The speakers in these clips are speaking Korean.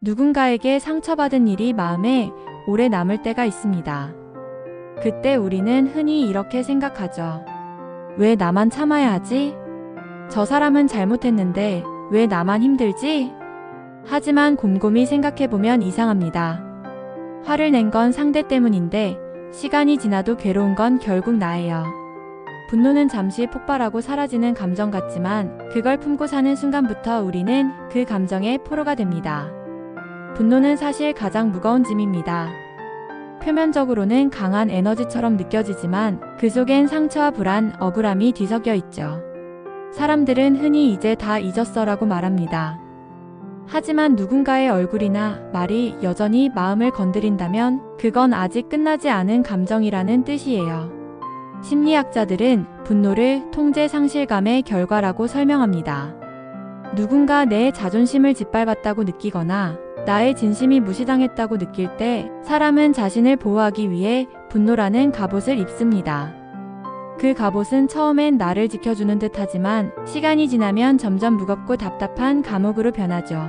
누군가에게 상처받은 일이 마음에 오래 남을 때가 있습니다. 그때 우리는 흔히 이렇게 생각하죠. 왜 나만 참아야 하지? 저 사람은 잘못했는데 왜 나만 힘들지? 하지만 곰곰이 생각해보면 이상합니다. 화를 낸 건 상대 때문인데 시간이 지나도 괴로운 건 결국 나예요. 분노는 잠시 폭발하고 사라지는 감정 같지만 그걸 품고 사는 순간부터 우리는 그 감정의 포로가 됩니다. 분노는 사실 가장 무거운 짐입니다. 표면적으로는 강한 에너지처럼 느껴지지만 그 속엔 상처와 불안, 억울함이 뒤섞여 있죠. 사람들은 흔히 이제 다 잊었어라고 말합니다. 하지만 누군가의 얼굴이나 말이 여전히 마음을 건드린다면 그건 아직 끝나지 않은 감정이라는 뜻이에요. 심리학자들은 분노를 통제 상실감의 결과라고 설명합니다. 누군가 내 자존심을 짓밟았다고 느끼거나 나의 진심이 무시당했다고 느낄 때 사람은 자신을 보호하기 위해 분노라는 갑옷을 입습니다. 그 갑옷은 처음엔 나를 지켜주는 듯 하지만 시간이 지나면 점점 무겁고 답답한 감옥으로 변하죠.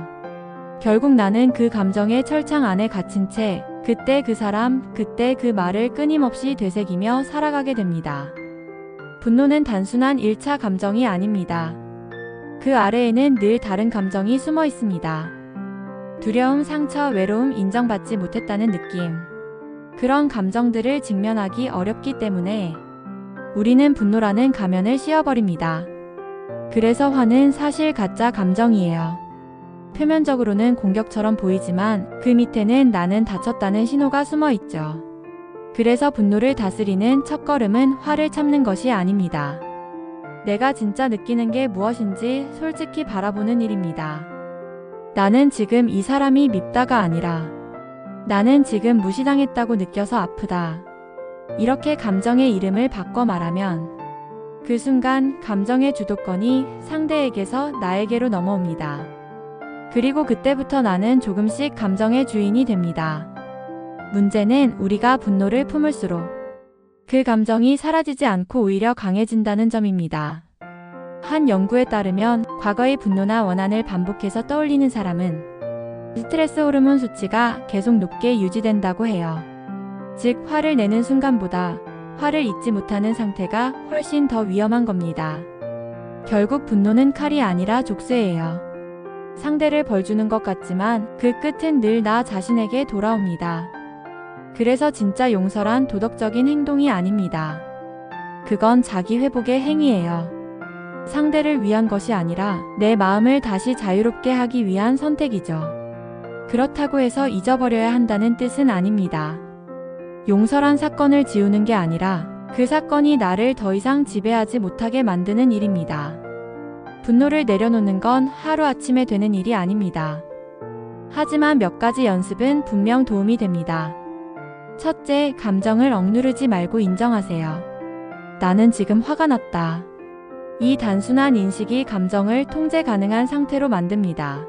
결국 나는 그 감정의 철창 안에 갇힌 채 그때 그 사람, 그때 그 말을 끊임없이 되새기며 살아가게 됩니다. 분노는 단순한 1차 감정이 아닙니다. 그 아래에는 늘 다른 감정이 숨어 있습니다. 두려움, 상처, 외로움, 인정받지 못했다는 느낌. 그런 감정들을 직면하기 어렵기 때문에 우리는 분노라는 가면을 씌워버립니다. 그래서 화는 사실 가짜 감정이에요. 표면적으로는 공격처럼 보이지만 그 밑에는 나는 다쳤다는 신호가 숨어 있죠. 그래서 분노를 다스리는 첫걸음은 화를 참는 것이 아닙니다. 내가 진짜 느끼는 게 무엇인지 솔직히 바라보는 일입니다. 나는 지금 이 사람이 밉다가 아니라 나는 지금 무시당했다고 느껴서 아프다. 이렇게 감정의 이름을 바꿔 말하면 그 순간 감정의 주도권이 상대에게서 나에게로 넘어옵니다. 그리고 그때부터 나는 조금씩 감정의 주인이 됩니다. 문제는 우리가 분노를 품을수록 그 감정이 사라지지 않고 오히려 강해진다는 점입니다. 한 연구에 따르면 과거의 분노나 원한을 반복해서 떠올리는 사람은 스트레스 호르몬 수치가 계속 높게 유지된다고 해요. 즉, 화를 내는 순간보다 화를 잊지 못하는 상태가 훨씬 더 위험한 겁니다. 결국 분노는 칼이 아니라 족쇄예요. 상대를 벌주는 것 같지만 그 끝은 늘 나 자신에게 돌아옵니다. 그래서 진짜 용서란 도덕적인 행동이 아닙니다. 그건 자기 회복의 행위예요. 상대를 위한 것이 아니라 내 마음을 다시 자유롭게 하기 위한 선택이죠. 그렇다고 해서 잊어버려야 한다는 뜻은 아닙니다. 용서란 사건을 지우는 게 아니라 그 사건이 나를 더 이상 지배하지 못하게 만드는 일입니다. 분노를 내려놓는 건 하루아침에 되는 일이 아닙니다. 하지만 몇 가지 연습은 분명 도움이 됩니다. 첫째, 감정을 억누르지 말고 인정하세요. 나는 지금 화가 났다. 이 단순한 인식이 감정을 통제 가능한 상태로 만듭니다.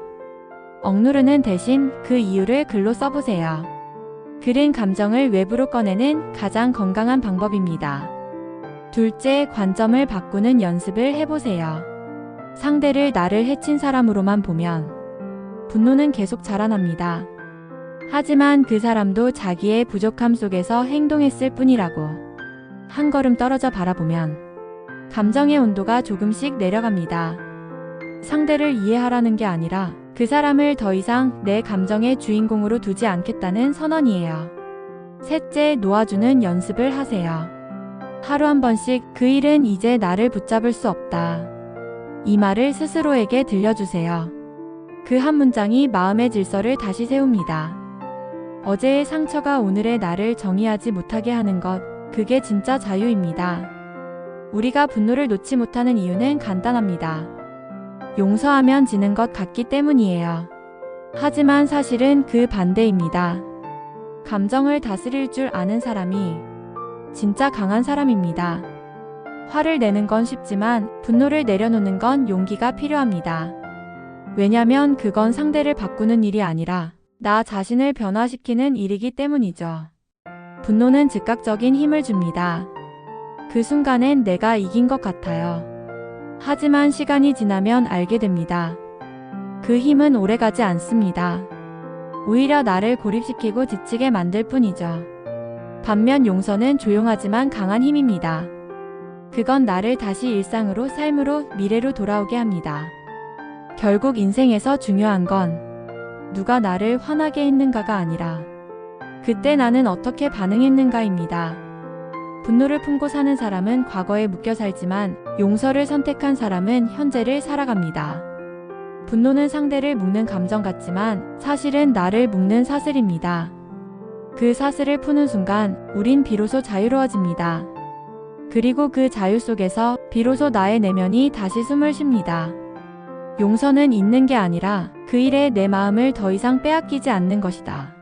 억누르는 대신 그 이유를 글로 써보세요. 글은 감정을 외부로 꺼내는 가장 건강한 방법입니다. 둘째, 관점을 바꾸는 연습을 해보세요. 상대를 나를 해친 사람으로만 보면 분노는 계속 자라납니다. 하지만 그 사람도 자기의 부족함 속에서 행동했을 뿐이라고 한 걸음 떨어져 바라보면 감정의 온도가 조금씩 내려갑니다. 상대를 이해하라는 게 아니라 그 사람을 더 이상 내 감정의 주인공으로 두지 않겠다는 선언이에요. 셋째, 놓아주는 연습을 하세요. 하루 한 번씩 그 일은 이제 나를 붙잡을 수 없다. 이 말을 스스로에게 들려주세요. 그 한 문장이 마음의 질서를 다시 세웁니다. 어제의 상처가 오늘의 나를 정의하지 못하게 하는 것, 그게 진짜 자유입니다. 우리가 분노를 놓지 못하는 이유는 간단합니다. 용서하면 지는 것 같기 때문이에요. 하지만 사실은 그 반대입니다. 감정을 다스릴 줄 아는 사람이 진짜 강한 사람입니다. 화를 내는 건 쉽지만 분노를 내려놓는 건 용기가 필요합니다. 왜냐면 그건 상대를 바꾸는 일이 아니라 나 자신을 변화시키는 일이기 때문이죠. 분노는 즉각적인 힘을 줍니다. 그 순간엔 내가 이긴 것 같아요. 하지만 시간이 지나면 알게 됩니다. 그 힘은 오래가지 않습니다. 오히려 나를 고립시키고 지치게 만들 뿐이죠. 반면 용서는 조용하지만 강한 힘입니다. 그건 나를 다시 일상으로, 삶으로, 미래로 돌아오게 합니다. 결국 인생에서 중요한 건 누가 나를 화나게 했는가가 아니라 그때 나는 어떻게 반응했는가입니다. 분노를 품고 사는 사람은 과거에 묶여 살지만 용서를 선택한 사람은 현재를 살아갑니다. 분노는 상대를 묶는 감정 같지만 사실은 나를 묶는 사슬입니다. 그 사슬을 푸는 순간 우린 비로소 자유로워집니다. 그리고 그 자유 속에서 비로소 나의 내면이 다시 숨을 쉽니다. 용서는 잊는 게 아니라 그 일에 내 마음을 더 이상 빼앗기지 않는 것이다.